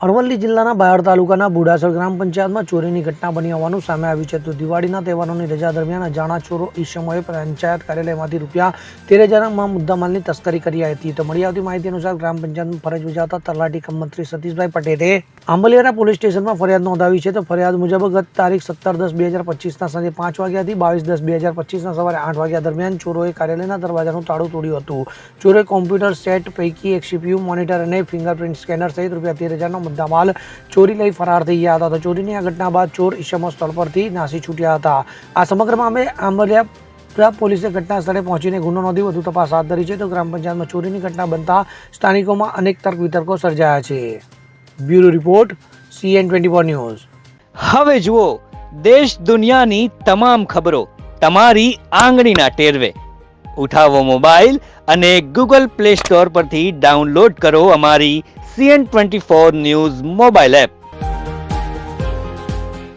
અરવલ્લી જિલ્લાના બાયડ તાલુકાના બુડાસર ગ્રામ પંચાયતમાં ચોરીની ઘટના બની હોવાનું સામે આવ્યું છે. તો દિવાળીના તહેવારોની રજા દરમિયાન અજાણા ચોરો ઈસમોએ પંચાયત કાર્યાલયમાંથી ₹13,000 મુદ્દામાલની તસ્કરી કરી હતી. તો મળી આવતી માહિતી અનુસાર ગ્રામ પંચાયતમાં ફરજ બજાવતા તલાટી કમ મંત્રી સતીશભાઈ પટેલે આંબલિયારા પોલીસ સ્ટેશનમાં ફરિયાદ નોંધાવી છે. તો ફરિયાદ મુજબ ગત તારીખ 17/10/2025ના સાંજે 5 વાગ્યાથી 22/10/2025ના સવારે 8 વાગ્યા દરમિયાન ચોરોએ કાર્યાલયના દરવાજાનું તાળું તોડ્યું હતું. ચોરોએ કોમ્પ્યુટર સેટ પૈકી એક CPU મોનિટર અને ફિંગરપ્રિન્ટ સ્કેનર સહિત ₹13,000 મુદ્દામાલ ચોરી લઈ ફરાર થઈ ગયા હતા. તો ચોરીની આ ઘટના બાદ ચોર ઈસમો સ્થળ પરથી નાસી છૂટ્યા હતા. આ સમગ્ર મામલે આંબલિયા પોલીસે ઘટના સ્થળે પહોંચીને ગુનો નોંધી વધુ તપાસ હાથ ધરી છે. તો ગ્રામ પંચાયતમાં ચોરીની ઘટના બનતા સ્થાનિકોમાં અનેક તર્ક વિતર્કો સર્જાયા છે. Bureau report CN24 news. હવે જુઓ દેશ દુનિયાની તમામ ખબરો તમારી આંગળીના ટેરવે. ઉઠાવો મોબાઈલ અને Google Play Store પરથી ડાઉનલોડ કરો અમારી CN24 ન્યૂઝ મોબાઈલ એપ.